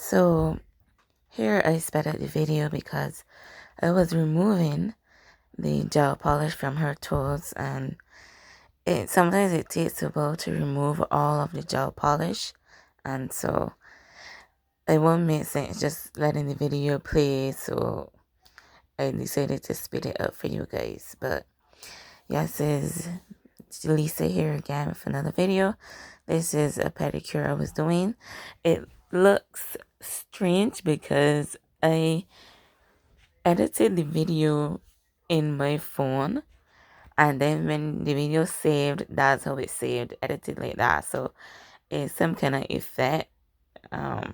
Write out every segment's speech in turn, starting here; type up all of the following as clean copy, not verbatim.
So here I sped up the video because I was removing the gel polish from her toes, and sometimes it takes a while to remove all of the gel polish, and so it won't make sense just letting the video play, so I decided to speed it up for you guys. But yes, is Lisa here again with another video. This is a pedicure I was doing. It looks strange because I edited the video in my phone, and then when the video saved, that's how it saved, edited like that. So it's some kind of effect. I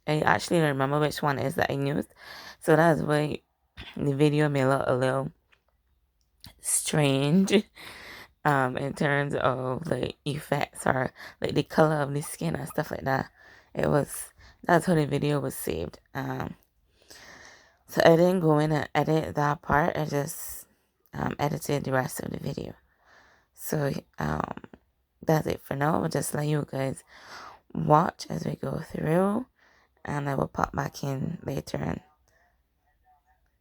actually don't remember which one is that I used, so that's why the video may look a little strange in terms of like effects or like the color of the skin and stuff like that. That's how the video was saved. So I didn't go in and edit that part. I just edited the rest of the video. So that's it for now. I'll just let you guys watch as we go through, and I will pop back in later and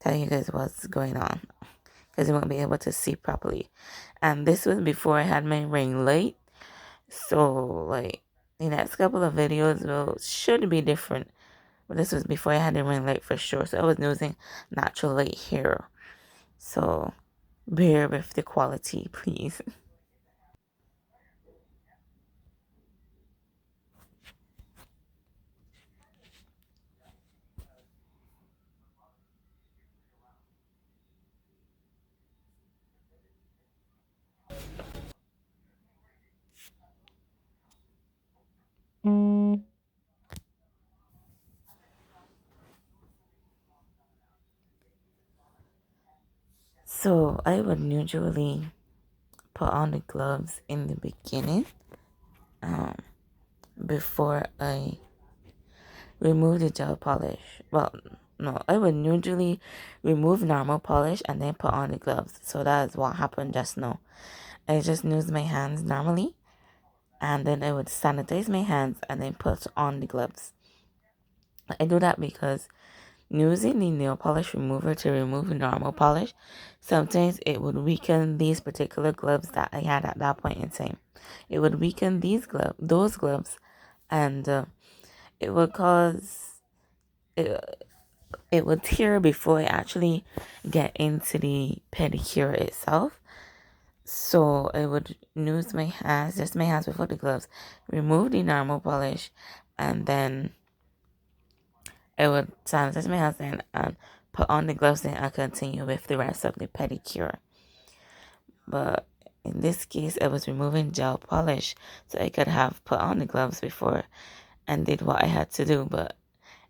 tell you guys what's going on, because you won't be able to see properly. And this was before I had my ring light, so like the next couple of videos should be different. But this was before I had the ring light for sure, so I was using natural light here. So bear with the quality, please. So I would usually put on the gloves in the beginning, before I remove the gel polish. Well, no, I would usually remove normal polish and then put on the gloves. So that's what happened just now. I just used my hands normally, and then I would sanitize my hands and then put on the gloves. I do that because using the nail polish remover to remove normal polish, sometimes it would weaken these particular gloves that I had at that point in time. It would weaken those gloves, and it would cause it would tear before I actually get into the pedicure itself. So I would use my hands, just my hands before the gloves, remove the normal polish, and then I would sanitize my hands then and put on the gloves and continue with the rest of the pedicure. But in this case, I was removing gel polish, so I could have put on the gloves before and did what I had to do. But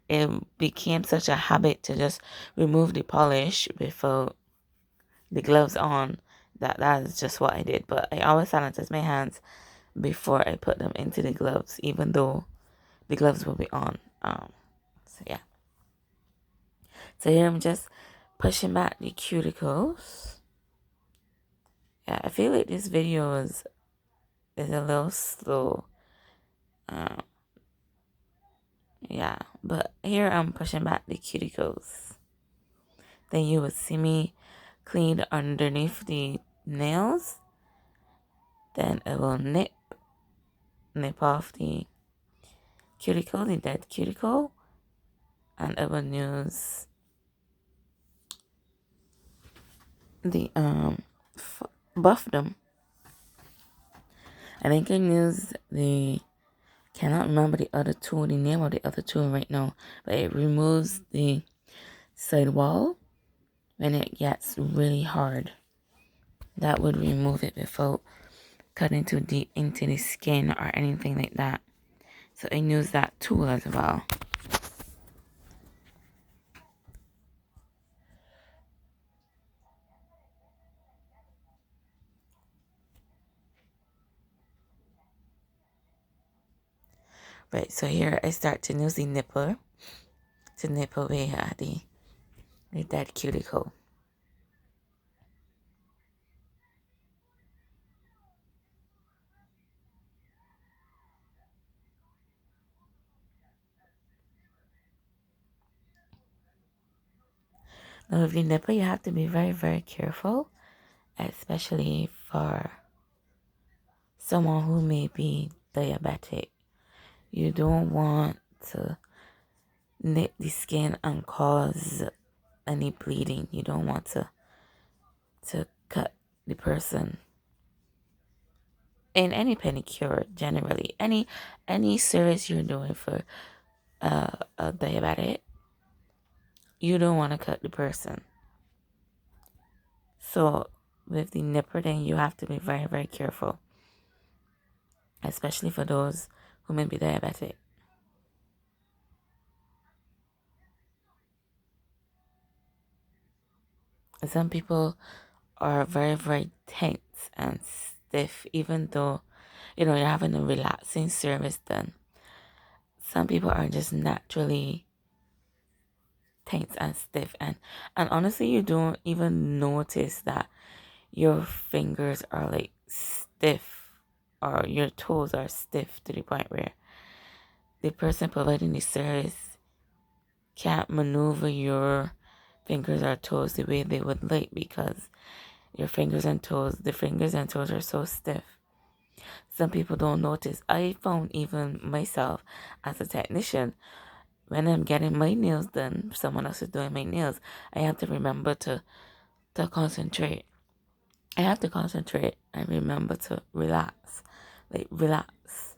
it became such a habit to just remove the polish without the gloves on that is just what I did. But I always sanitize my hands before I put them into the gloves, even though the gloves will be on. So yeah. So here I'm just pushing back the cuticles. Yeah, I feel like this video is a little slow. Yeah, but here I'm pushing back the cuticles. Then you would see me clean underneath the nails. Then I will nip off the cuticle, the dead cuticle, and I will use the buff them. I think I use the, cannot remember the other tool, the name of the other tool right now, but it removes the sidewall when it gets really hard. That would remove it without cutting too deep into the skin or anything like that. So I use that tool as well. Right, so here I start to use the nipper to nip away the dead cuticle. Now with the nipple, you have to be very, very careful, especially for someone who may be diabetic. You don't want to nip the skin and cause any bleeding. You don't want to cut the person. In any pedicure, generally, any service you're doing for a diabetic, you don't want to cut the person. So with the nipper thing, you have to be very, very careful, especially for those who may be diabetic. Some people are very, very tense and stiff, even though, you're having a relaxing service done. Some people are just naturally tense and stiff, and honestly, you don't even notice that your fingers are like stiff or your toes are stiff to the point where the person providing the service can't maneuver your fingers or toes the way they would like, because the fingers and toes are so stiff. Some people don't notice. I found even myself as a technician, when I'm getting my nails done, someone else is doing my nails, I have to remember to concentrate. I have to concentrate and remember to relax. Like, relax.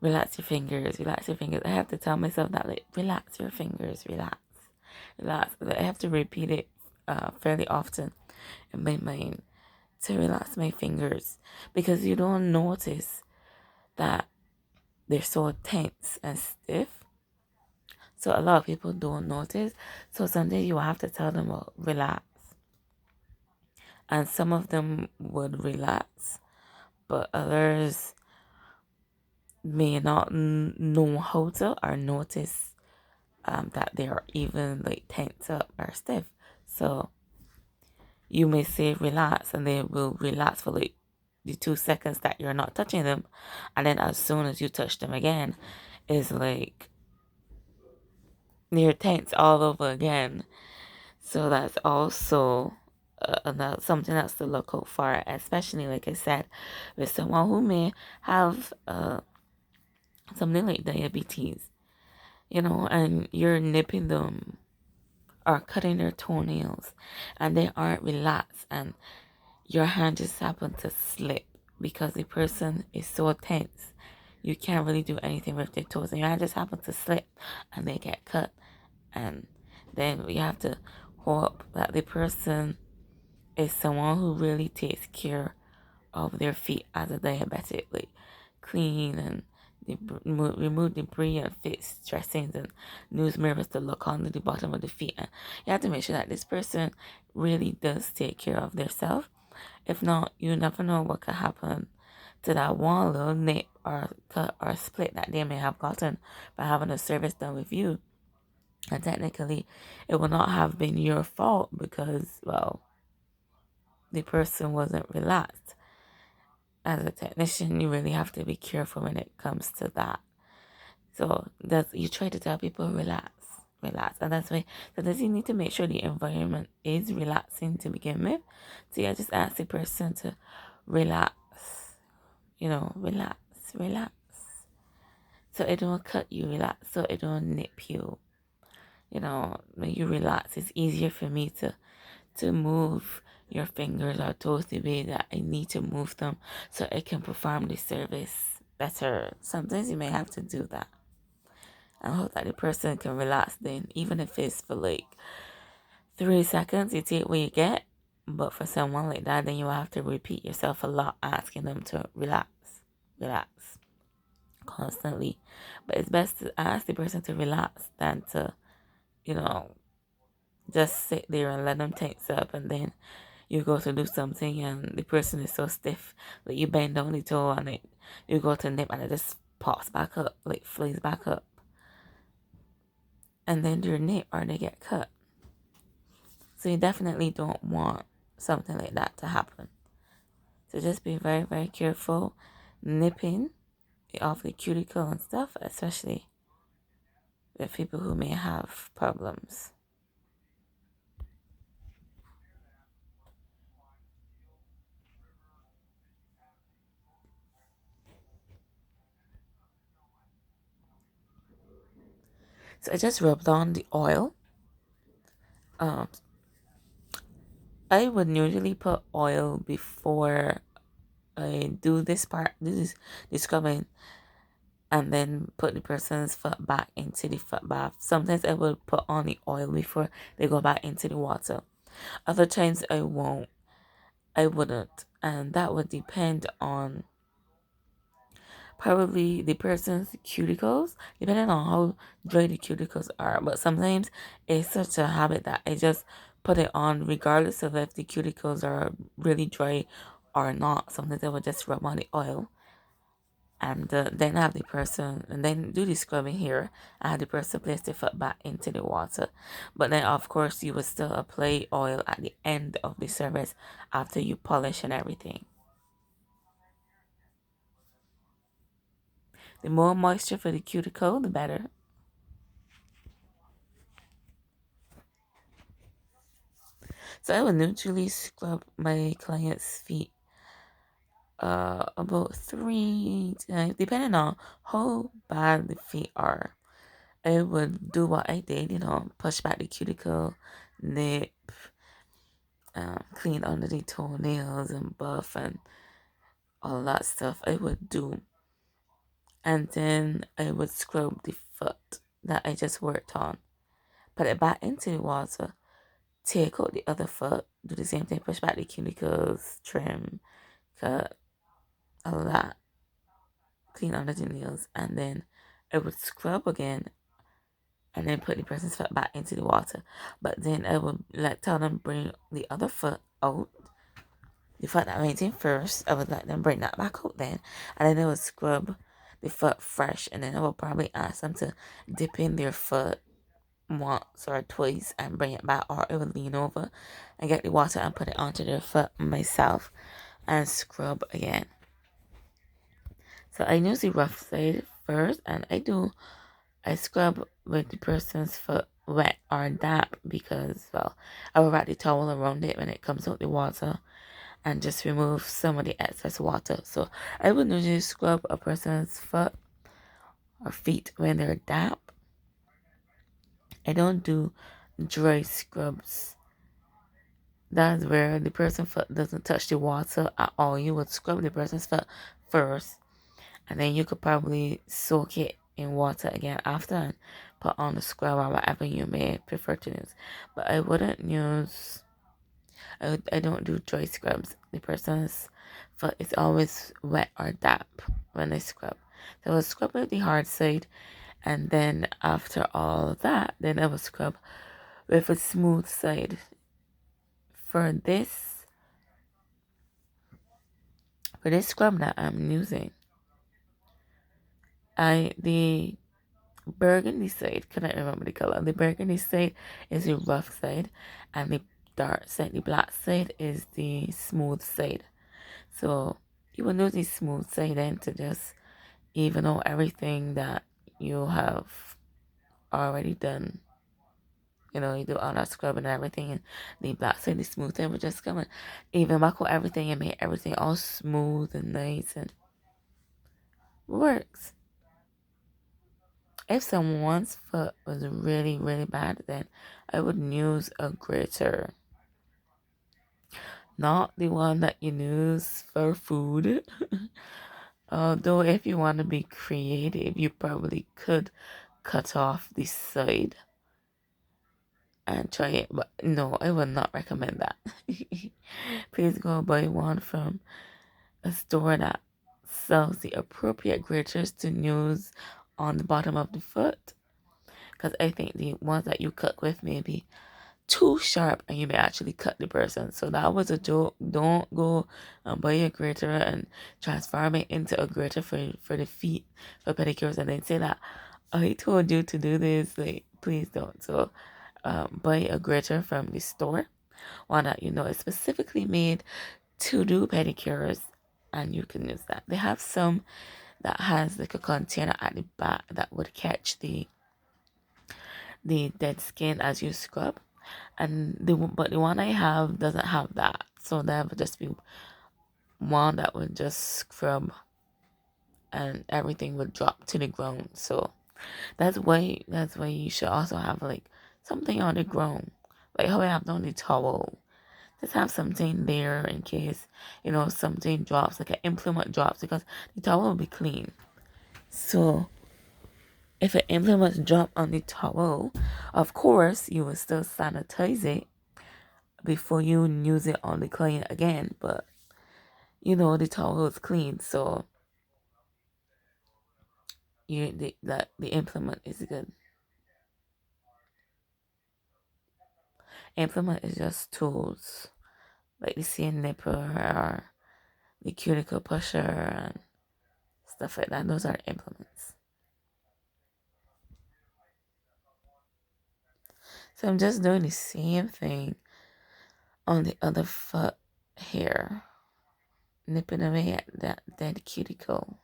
Relax your fingers. Relax your fingers. I have to tell myself that, like, relax your fingers. Relax. Relax. I have to repeat it fairly often in my mind to relax my fingers, because you don't notice that they're so tense and stiff. So a lot of people don't notice. So sometimes you have to tell them, well, relax. And some of them would relax, but others may not know how to or notice that they are even like tense up or stiff. So you may say relax, and they will relax for like the 2 seconds that you're not touching them, and then as soon as you touch them again, it's like they're tense all over again. So that's also something else to look out for, especially like I said, with someone who may have something like diabetes, and you're nipping them or cutting their toenails, and they aren't relaxed, and your hand just happened to slip because the person is so tense. You can't really do anything with their toes, and your hand just happened to slip, and they get cut. And then you have to hope that the person is someone who really takes care of their feet as a diabetic, like clean and remove debris and fix dressings and news mirrors to look under the bottom of the feet. And you have to make sure that this person really does take care of themselves. If not, you never know what could happen to that one little nip or cut or split that they may have gotten by having a service done with you. And technically, it will not have been your fault because, well, the person wasn't relaxed. As a technician, you really have to be careful when it comes to that. So you try to tell people relax, relax, and that's why. So does you need to make sure the environment is relaxing to begin with. So yeah, just ask the person to relax. Relax, relax. So it don't cut you, relax. So it don't nip you. When you relax, it's easier for me to move your fingers or toes the way that I need to move them so I can perform the service better. Sometimes you may have to do that. I hope that the person can relax then, even if it's for like 3 seconds, you take what you get. But for someone like that, then you will have to repeat yourself a lot, asking them to relax, relax constantly. But it's best to ask the person to relax than to, you know, just sit there and let them tense up, and then you go to do something and the person is so stiff that you bend down the toe and you go to nip and it just pops back up, like flays back up. And then they're nip or they get cut. So you definitely don't want something like that to happen. So just be very, very careful nipping off the cuticle and stuff, especially with people who may have problems. So I just rubbed on the oil. Um, I would usually put oil before I do this part, this scrubbing, and then put the person's foot back into the foot bath. Sometimes I will put on the oil before they go back into the water. Other times I won't. I wouldn't. And that would depend on probably the person's cuticles, depending on how dry the cuticles are. But sometimes it's such a habit that I just put it on regardless of if the cuticles are really dry or not. Sometimes I would just rub on the oil and then have the person and then do the scrubbing here and have the person place the foot back into the water. But then of course you would still apply oil at the end of the service after you polish and everything. The more moisture for the cuticle, the better. So I would usually scrub my client's feet about 3 times, depending on how bad the feet are. I would do what I did, push back the cuticle, nip, clean under the toenails and buff and all that stuff I would do. And then I would scrub the foot that I just worked on, put it back into the water, take out the other foot, do the same thing, push back the cuticles, trim, cut, all that, clean under the nails, and then I would scrub again and then put the person's foot back into the water. But then I would tell them bring the other foot out. The foot that went in first, I would let them bring that back out then. And then I would scrub the foot fresh. And then I would probably ask them to dip in their foot once or twice and bring it back. Or I would lean over and get the water and put it onto their foot myself and scrub again. So I use the rough side first and I scrub with the person's foot wet or damp because, well, I will wrap the towel around it when it comes out the water and just remove some of the excess water. So I would usually scrub a person's foot or feet when they're damp. I don't do dry scrubs. That's where the person's foot doesn't touch the water at all. You would scrub the person's foot first and then you could probably soak it in water again after and put on the scrub or whatever you may prefer to use. But I wouldn't use, I don't do dry scrubs. The person's foot is always wet or damp when I scrub. So I will scrub with the hard side and then after all of that, then I will scrub with a smooth side. For this scrub that I'm using, the burgundy side, cannot remember the color. The burgundy side is the rough side, and the dark side, the black side, is the smooth side. So you will use the smooth side then to just even out everything that you have already done. You do all that scrubbing and everything, and the black side, the smooth side, will just come and even back out everything and make everything all smooth and nice and works. If someone's foot was really, really bad, then I would use a grater. Not the one that you use for food. Although if you want to be creative, you probably could cut off the side and try it. But no, I would not recommend that. Please go buy one from a store that sells the appropriate graters to use on the bottom of the foot. Because I think the ones that you cut with may be too sharp and you may actually cut the person. So that was a joke. Don't go and buy a grater and transform it into a grater for the feet for pedicures and then say that I told you to do this. Like, please don't. So buy a grater from the store, one that is specifically made to do pedicures, and you can use that. They have some that has like a container at the back that would catch the dead skin as you scrub, and but the one I have doesn't have that, so that would just be one that would just scrub and everything would drop to the ground. So That's why you should also have like something on the ground. Like how I have on the towel. Just have something there in case, something drops, like an implement drops, because the towel will be clean. So if an implement drop on the towel, of course you will still sanitize it before you use it on the client again. But the towel is clean, so the implement is good. Implement is just tools like the sand nipper or the cuticle pusher and stuff like that. Those are implements. So I'm just doing the same thing on the other foot here, nipping away at that dead cuticle.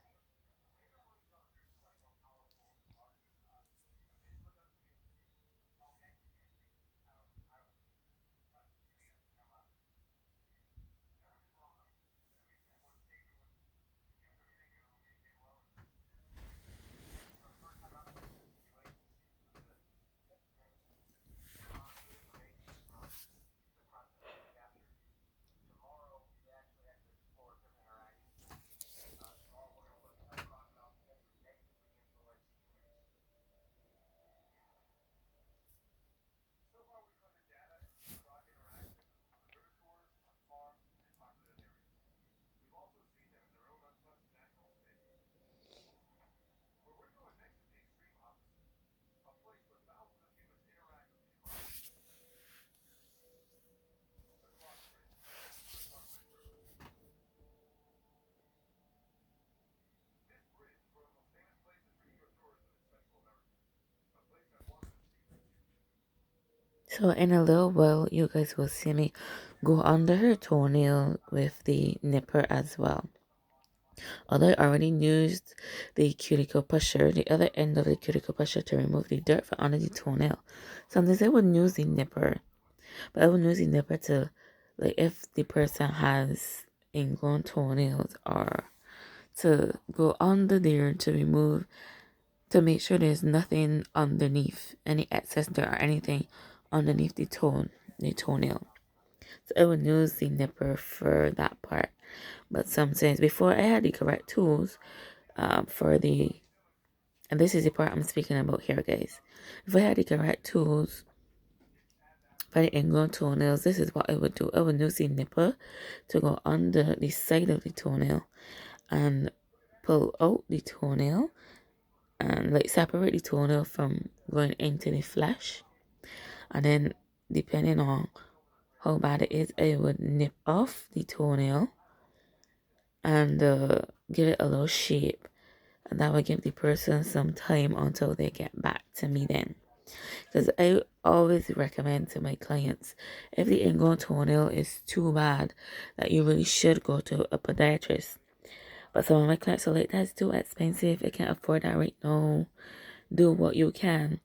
So in a little while, you guys will see me go under her toenail with the nipper as well. Although I already used the cuticle pusher, the other end of the cuticle pusher to remove the dirt from under the toenail. Sometimes I would use the nipper, but I would use the nipper to, like, if the person has ingrown toenails, or to go under there to remove, to make sure there's nothing underneath, any excess dirt or anything underneath the toenail. So I would use the nipper for that part. But sometimes before I had the correct tools, for the, and this is the part I'm speaking about here, guys. If I had the correct tools for the ingrown toenails, this is what I would do. I would use the nipper to go under the side of the toenail and pull out the toenail and like separate the toenail from going into the flesh. And then depending on how bad it is, I would nip off the toenail and give it a little shape, and that would give the person some time until they get back to me then. Because I always recommend to my clients, if the ingrown toenail is too bad, that you really should go to a podiatrist. But some of my clients are like, that's too expensive, I can't afford that right now. Do what you can.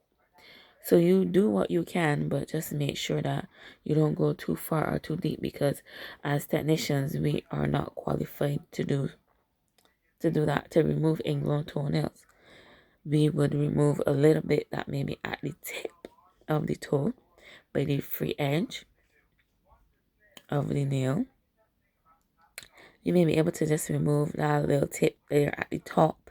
So you do what you can, but just make sure that you don't go too far or too deep, because as technicians, we are not qualified to do that, to remove ingrown toenails. We would remove a little bit that may be at the tip of the toe, by the free edge of the nail. You may be able to just remove that little tip there at the top,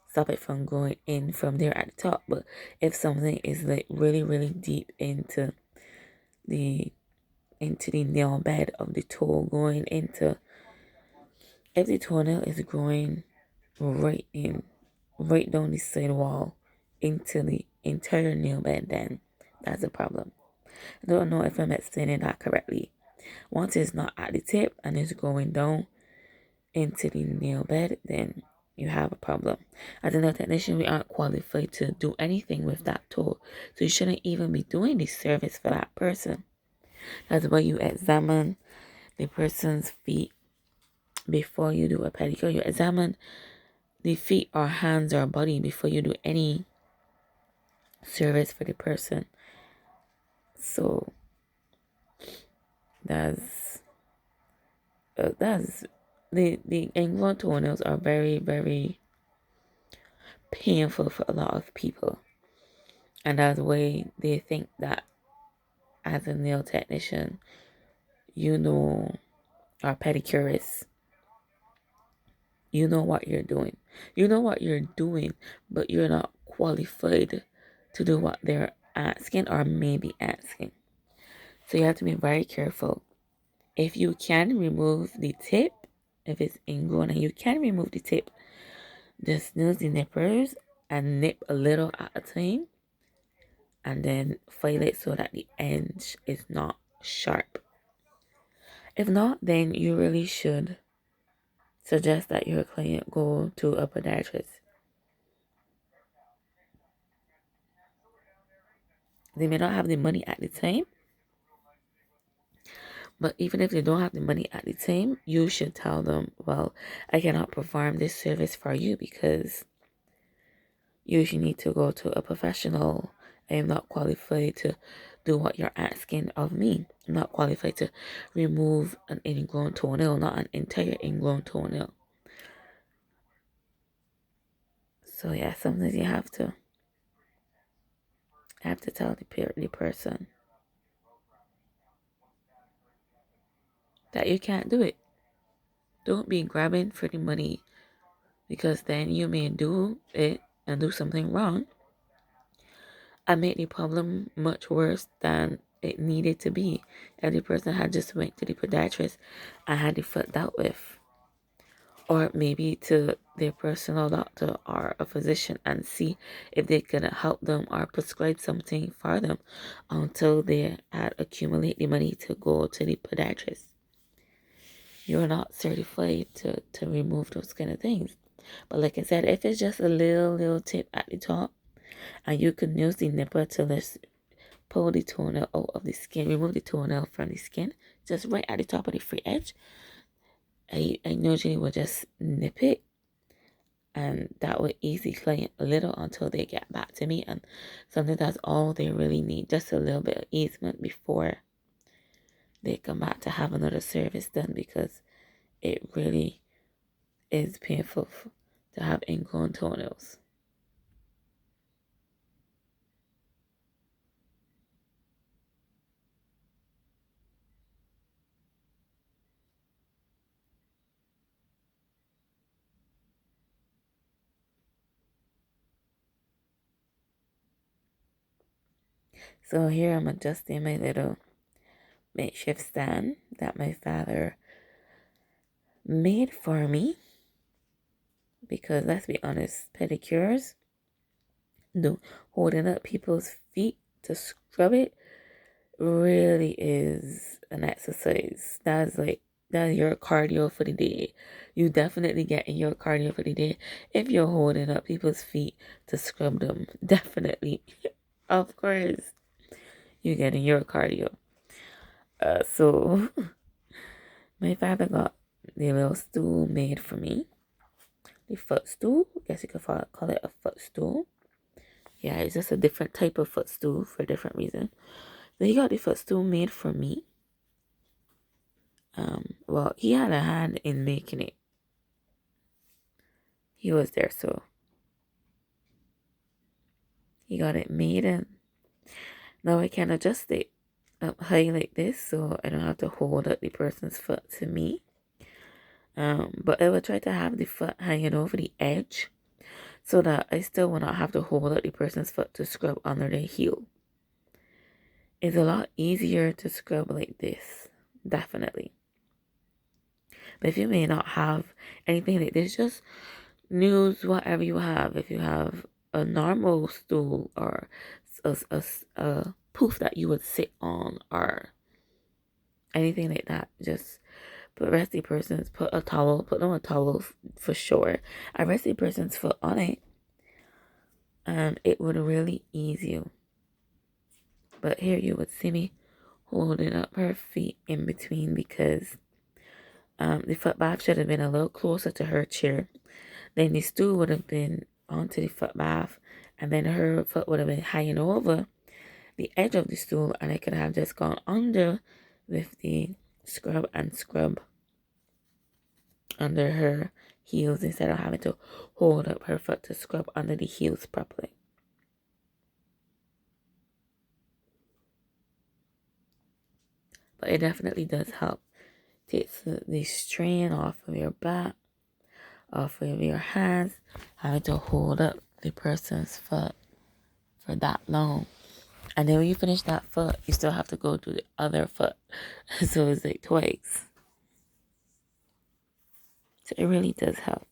stop it from going in from there at the top. But if something is like really, really deep the into the nail bed of the toe, going into, if the toenail is growing right down the side wall into the entire nail bed, then that's a problem. I don't know if I'm explaining that correctly. Once it's not at the tip and it's going down into the nail bed, then you have a problem. As a nail technician, we aren't qualified to do anything with that toe. So you shouldn't even be doing the service for that person. That's why you examine the person's feet before you do a pedicure. You examine the feet or hands or body before you do any service for the person. So that's that's the ingrown toenails are very, very painful for a lot of people. And that's why they think that as a nail technician, you know, or pedicurist, you know what you're doing. You know what you're doing, but you're not qualified to do what they're asking or maybe asking. So you have to be very careful. If you can remove the tip, if it's ingrown and you can remove the tip, just use the nippers and nip a little at a time and then file it so that the edge is not sharp. If not, then you really should suggest that your client go to a podiatrist. They may not have the money at the time, but even if they don't have the money at the time, you should tell them, well, I cannot perform this service for you because you should need to go to a professional. I am not qualified to do what you're asking of me. I'm not qualified to remove an ingrown toenail, not an entire ingrown toenail. So yeah, sometimes you have to tell the person that you can't do it. Don't be grabbing for the money because then you may do it and do something wrong and make the problem much worse than it needed to be if the person had just went to the podiatrist and had the foot dealt with. Or maybe to their personal doctor or a physician and see if they can help them or prescribe something for them until they had accumulate the money to go to the podiatrist. You're not certified to remove those kind of things. But like I said, if it's just a little tip at the top and you can use the nipper to just pull the toenail out of the skin, remove the toenail from the skin, just right at the top of the free edge, I usually will just nip it, and that would ease the client a little until they get back to me. And sometimes that's all they really need, just a little bit of easement before they come back to have another service done, because it really is painful to have ingrown toenails. So here I'm adjusting my little makeshift stand that my father made for me, because let's be honest, pedicures, no, holding up people's feet to scrub it really is an exercise. That's your cardio for the day. You definitely get in your cardio for the day if you're holding up people's feet to scrub them. Definitely. Of course. You get in your cardio. So my father got the little stool made for me. The footstool. I guess you could call it a footstool. Yeah, it's just a different type of footstool for a different reason. So he got the footstool made for me. Well, he had a hand in making it. He was there, so he got it made, and now I can adjust it up high like this, so I don't have to hold up the person's foot to me. But I will try to have the foot hanging over the edge so that I still will not have to hold up the person's foot to scrub under their heel. It's a lot easier to scrub like this, definitely. But if you may not have anything like this, just use whatever you have. If you have a normal stool or a poof that you would sit on or anything like that, just rest the person's, put them a towel for sure. I rest the person's foot on it, and it would really ease you. But here you would see me holding up her feet in between, because the foot bath should have been a little closer to her chair. Then the stool would have been onto the foot bath, and then her foot would have been hanging over the edge of the stool, and I could have just gone under with the scrub and scrub under her heels instead of having to hold up her foot to scrub under the heels properly. But it definitely does help. Takes the strain off of your back, off of your hands, having to hold up the person's foot for that long. And then when you finish that foot, you still have to go to the other foot. So it's like twice. So it really does help.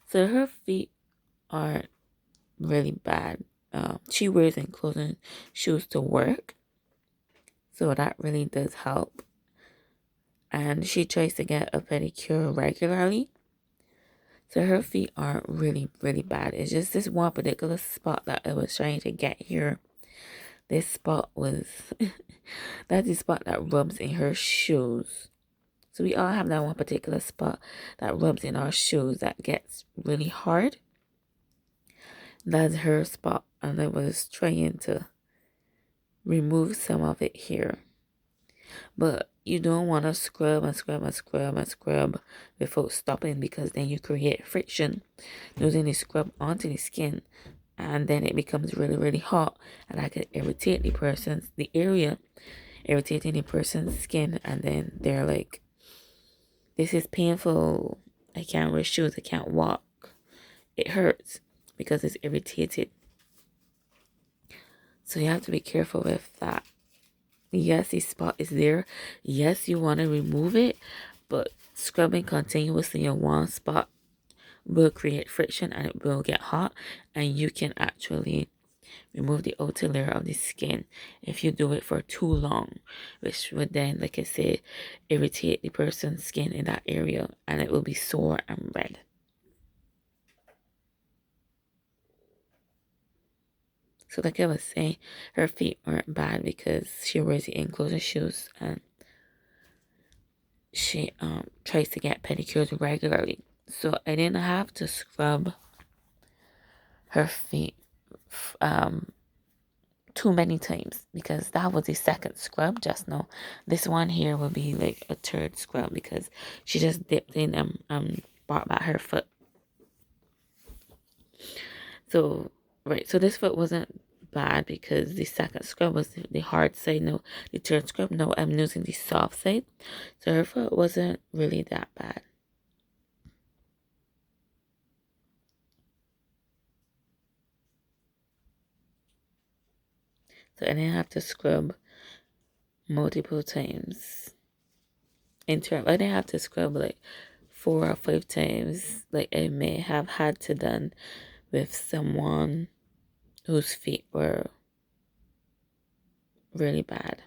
So her feet aren't really bad. She wears enclosing shoes to work. So that really does help. And she tries to get a pedicure regularly. So her feet aren't really, really bad. It's just this one particular spot that I was trying to get here. This spot was, that's the spot that rubs in her shoes. So we all have that one particular spot that rubs in our shoes that gets really hard. That's her spot. And I was trying to remove some of it here. But you don't want to scrub and scrub and scrub and scrub before stopping, because then you create friction using the scrub onto the skin, and then it becomes really, really hot, and that could irritate the area, irritating the person's skin, and then they're like, this is painful, I can't wear shoes, I can't walk, it hurts because it's irritated. So you have to be careful with that. Yes, the spot is there. Yes, you want to remove it, but scrubbing continuously in one spot will create friction and it will get hot, and you can actually remove the outer layer of the skin if you do it for too long, which would then, like I said, irritate the person's skin in that area, and it will be sore and red. So like I was saying, her feet aren't bad because she wears the enclosure shoes, and she tries to get pedicures regularly. So I didn't have to scrub her feet um too many times, because that was the second scrub just now. This one here will be like a third scrub because she just dipped in and brought back her foot. So right, so this foot wasn't bad because the second scrub was the hard side. No, the third scrub, no, I'm using the soft side. So her foot wasn't really that bad. So I didn't have to scrub multiple times. I didn't have to scrub like 4 or 5 times like I may have had to done with someone whose feet were really bad.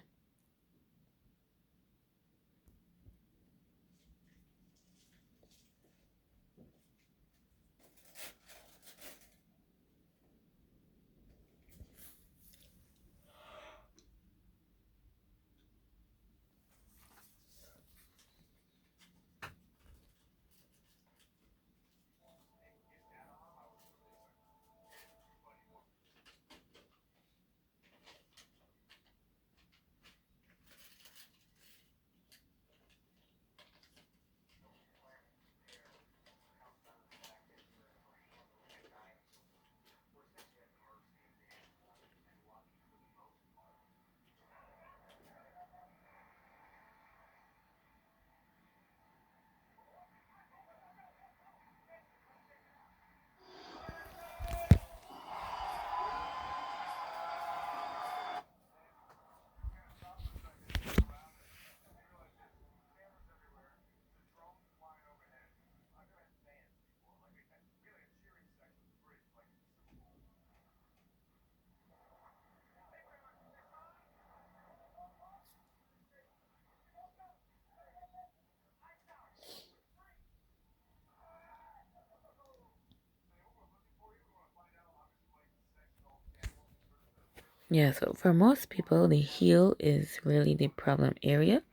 Yeah, so for most people, the heel is really the problem area.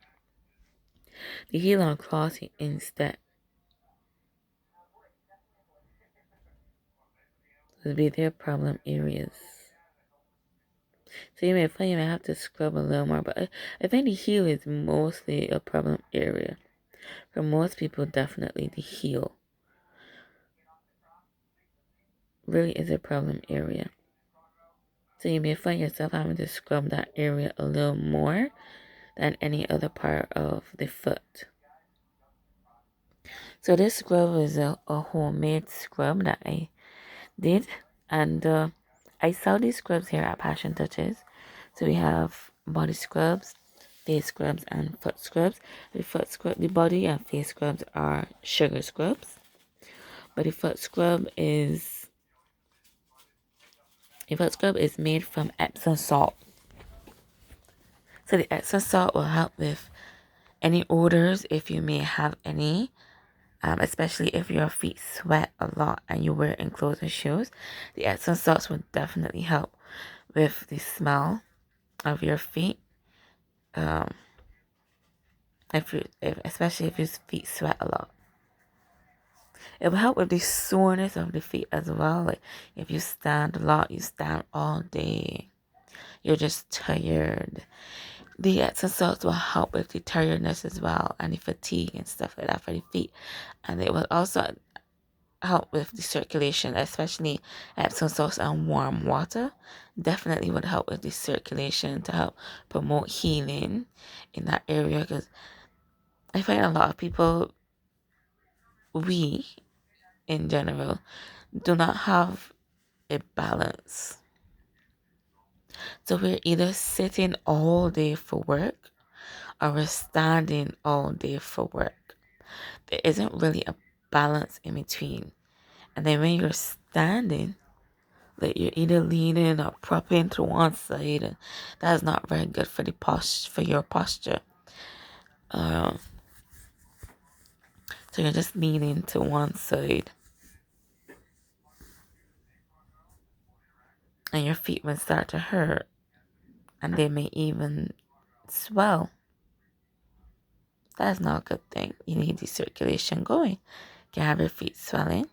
The heel and crossing instead. would be their problem areas. So you may find you may have to scrub a little more, but I think the heel is mostly a problem area. For most people, definitely the heel really is a problem area. So you may find yourself having to scrub that area a little more than any other part of the foot. So this scrub is a homemade scrub that I did, and I sell these scrubs here at Passion Touches. So we have body scrubs, face scrubs, and foot scrubs. The body and face scrubs are sugar scrubs, but the foot scrub is made from Epsom salt. So the Epsom salt will help with any odors if you may have any. Especially if your feet sweat a lot and you wear enclosed shoes, the Epsom salts will definitely help with the smell of your feet. Especially if your feet sweat a lot, it will help with the soreness of the feet as well. Like if you stand a lot, you stand all day, you're just tired. The Epsom salts will help with the tiredness as well and the fatigue and stuff like that for the feet, and it will also help with the circulation, especially Epsom salts and warm water. Definitely would help with the circulation to help promote healing in that area, because I find a lot of people, we in general, do not have a balance. So we're either sitting all day for work or we're standing all day for work. There isn't really a balance in between. And then when you're standing, like you're either leaning or propping to one side, and that's not very good for for your posture. Uh, so you're just leaning to one side, and your feet will start to hurt, and they may even swell. That's not a good thing. You need the circulation going. You can have your feet swelling,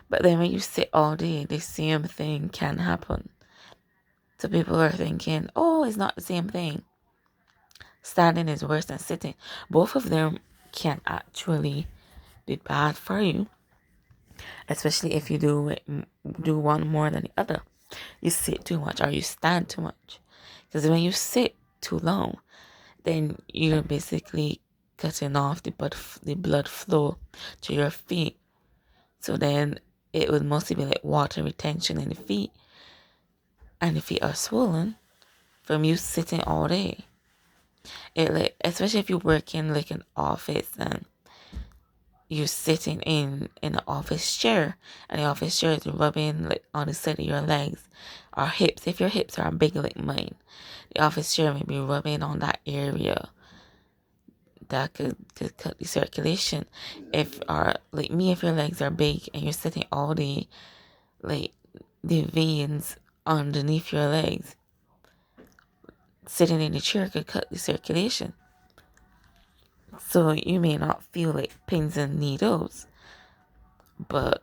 but then when you sit all day, the same thing can happen. So people are thinking, oh, it's not the same thing. Standing is worse than sitting. Both of them can actually be bad for you, especially if you do one more than the other. You sit too much or you stand too much, because when you sit too long, then you're basically cutting off the blood flow to your feet. So then it would mostly be like water retention in the feet, and the feet are swollen from you sitting all day. It like, especially if you work in like an office and you're sitting in an office chair, and the office chair is rubbing like on the side of your legs or hips. If your hips are big like mine, the office chair may be rubbing on that area. That could cut the circulation. If or like me, if your legs are big and you're sitting all day, like the veins underneath your legs sitting in the chair could cut the circulation. So you may not feel like pins and needles, but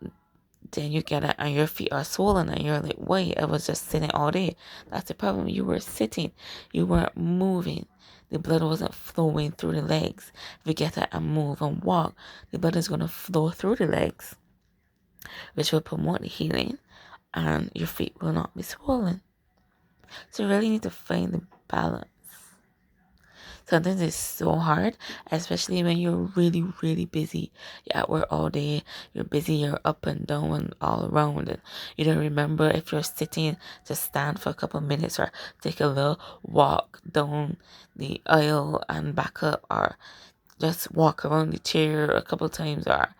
then you get it and your feet are swollen and you're like, wait, I was just sitting all day. That's the problem. You were sitting, you weren't moving. The blood wasn't flowing through the legs. If you get it and move and walk, the blood is going to flow through the legs, which will promote the healing, and your feet will not be swollen. So you really need to find the balance. Sometimes it's so hard, especially when you're really, really busy. You're at work all day, you're busy, you're up and down and all around, and you don't remember if you're sitting to stand for a couple of minutes or take a little walk down the aisle and back up, or just walk around the chair a couple of times, or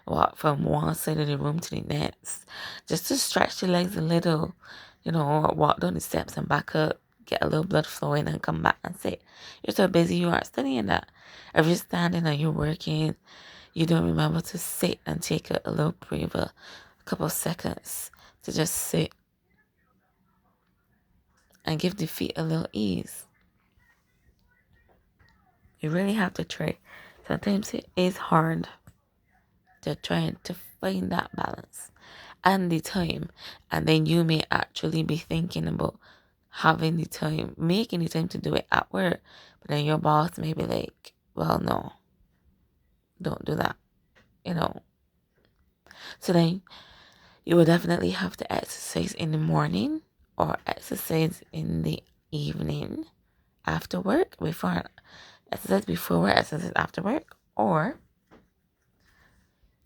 walk from one side of the room to the next, just to stretch the legs a little, or walk down the steps and back up, get a little blood flowing and come back and sit. You're so busy you aren't studying that. If you're standing and you're working, you don't remember to sit and take a little breather, a couple of seconds to just sit and give the feet a little ease. You really have to try. Sometimes it is hard to try to find that balance. and the time. And then you may actually be thinking about having the time, making the time to do it at work. But then your boss may be like, well, no, don't do that, you know. So then you will definitely have to exercise in the morning or exercise in the evening after work, before work, exercise after work, or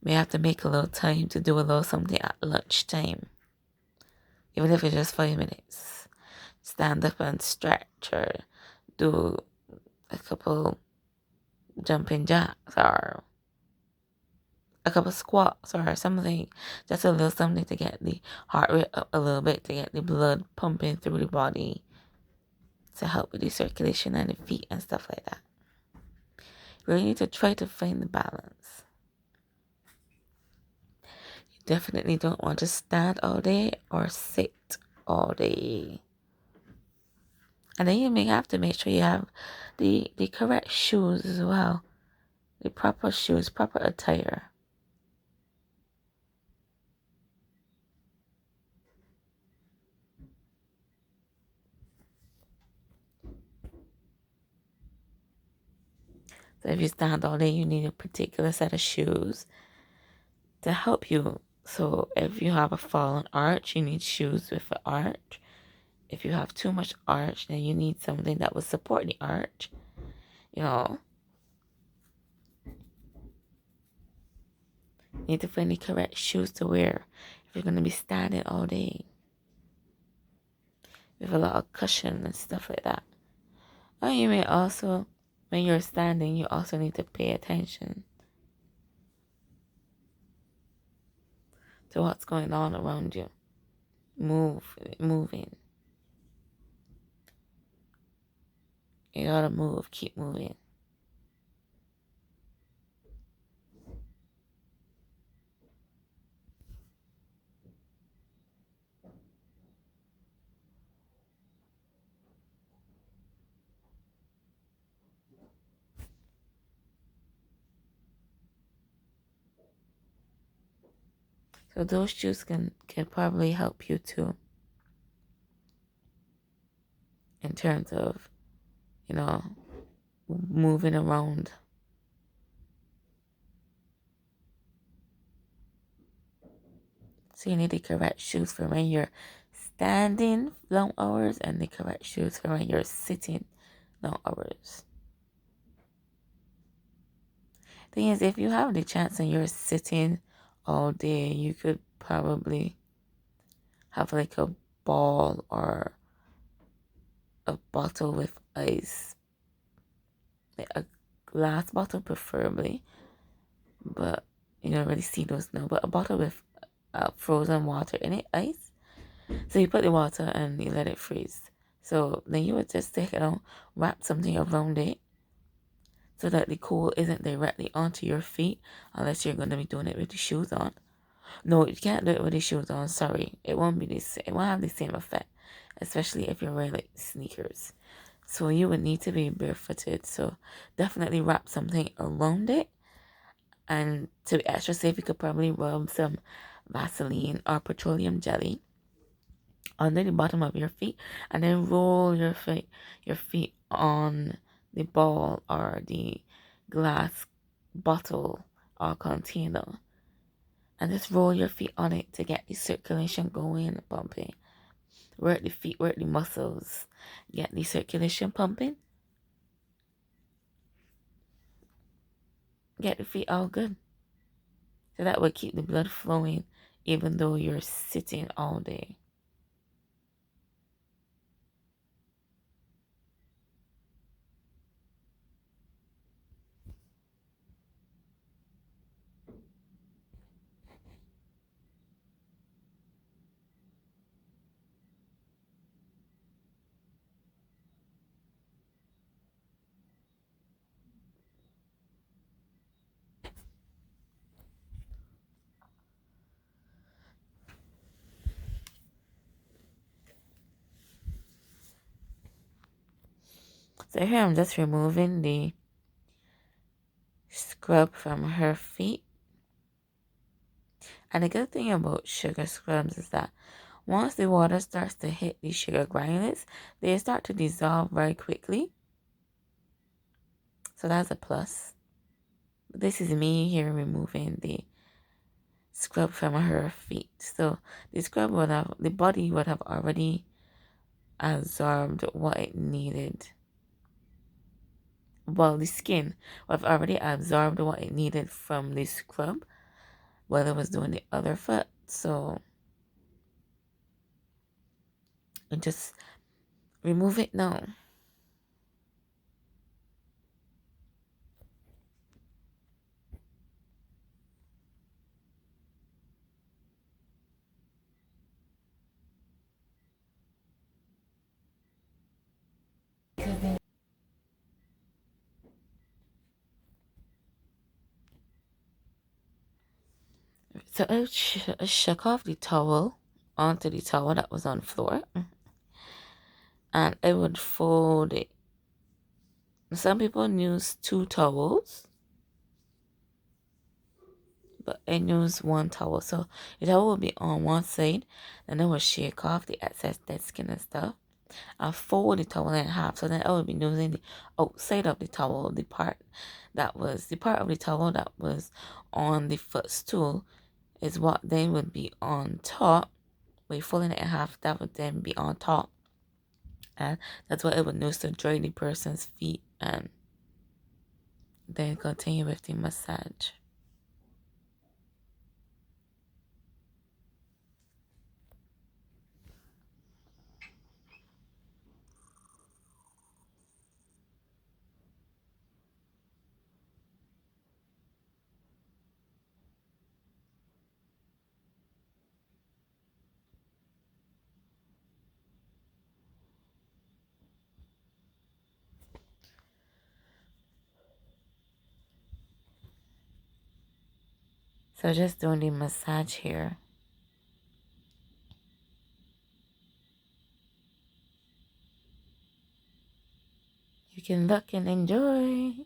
may have to make a little time to do a little something at lunchtime, even if it's just 5 minutes. Stand up and stretch or do a couple jumping jacks or a couple squats or something. Just a little something to get the heart rate up a little bit, to get the blood pumping through the body, to help with the circulation and the feet and stuff like that. You really need to try to find the balance. You definitely don't want to stand all day or sit all day. And then you may have to make sure you have the correct shoes as well. The proper shoes, proper attire. So if you stand all day, you need a particular set of shoes to help you. So if you have a fallen arch, you need shoes with an arch. If you have too much arch, then you need something that will support the arch. You know, you need to find the correct shoes to wear if you're going to be standing all day with a lot of cushion and stuff like that. Or you may also, when you're standing, you also need to pay attention to what's going on around you. Moving. You gotta move, keep moving. So those shoes can probably help you too in terms of, you know, moving around. So you need the correct shoes for when you're standing long hours and the correct shoes for when you're sitting long hours. Thing is, if you have the chance and you're sitting all day, you could probably have like a ball or a bottle with ice, like a glass bottle preferably, but you don't really see those now. But a bottle with frozen water in it, ice. So you put the water and you let it freeze. So then you would just take it out, wrap something around it so that the cool isn't directly onto your feet unless you're going to be doing it with the shoes on. No, you can't do it with the shoes on. Sorry, it won't be it won't have the same effect, especially if you're wearing like sneakers. So you would need to be barefooted. So definitely wrap something around it. And to be extra safe, you could probably rub some Vaseline or petroleum jelly under the bottom of your feet, and then roll your feet on the ball or the glass bottle or container, and just roll your feet on it to get the circulation going, pumping. Work the feet, work the muscles, get the circulation pumping, get the feet all good. So that will keep the blood flowing even though you're sitting all day. So here I'm just removing the scrub from her feet. And the good thing about sugar scrubs is that once the water starts to hit the sugar granulates, they start to dissolve very quickly. So that's a plus. This is me here removing the scrub from her feet. So the body would have already absorbed what it needed. Well, the skin would have already absorbed what it needed from the scrub, while it was doing the other foot. So just remove it now. So I shook off the towel onto the towel that was on the floor, and I would fold it. Some people use two towels, but I use one towel. So the towel will be on one side, and I will shake off the excess dead skin and stuff. I'll fold the towel in half, so then I will be using the outside of the towel, the part of the towel that was on the footstool is what then would be on top. By folding it in half, that would then be on top, and that's what it would use to dry the person's feet, and then continue with the massage. So just doing the massage here. You can look and enjoy.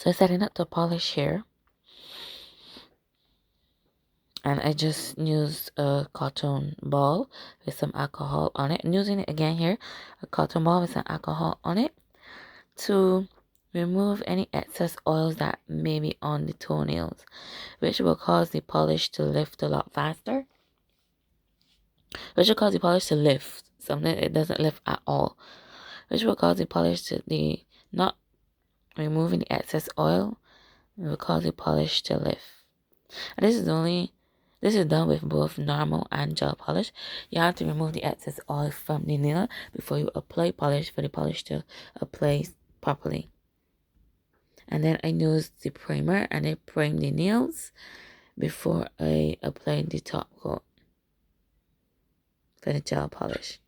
So setting up the polish here, and I just used a cotton ball with some alcohol on it. I'm using it again here, a cotton ball with some alcohol on it to remove any excess oils that may be on the toenails, which will cause the polish to lift a lot faster. Which will cause the polish to lift. Something it doesn't lift at all. Which will cause the polish to the not removing the excess oil. It will cause the polish to lift. And this is done with both normal and gel polish. You have to remove the excess oil from the nail before you apply polish for the polish to apply properly. And then I use the primer and I prime the nails before I apply the top coat for the gel polish.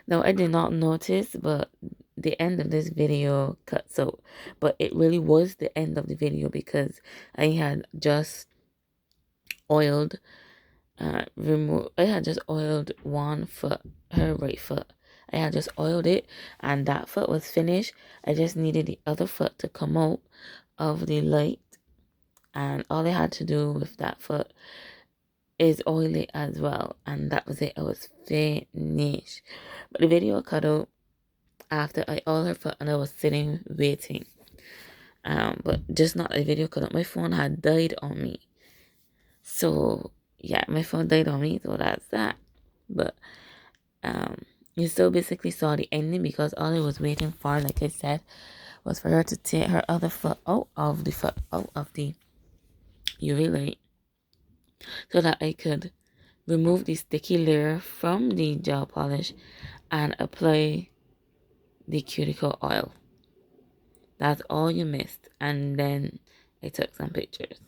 Now I did not notice, but the end of this video cuts out. But it really was the end of the video because I had just oiled I had just oiled one foot, her right foot. I had just oiled it and that foot was finished. I just needed the other foot to come out of the light, and all I had to do with that foot is oil it as well, and that was it. I was finished. But the video cut out after I oiled her foot and I was sitting waiting. But just not a video cut out. My phone had died on me. So yeah, my phone died on me, so that's that. But you still basically saw the ending because all I was waiting for, like I said, was for her to take her other foot out of the UV light so that I could remove the sticky layer from the gel polish and apply the cuticle oil. That's all you missed. And then I took some pictures.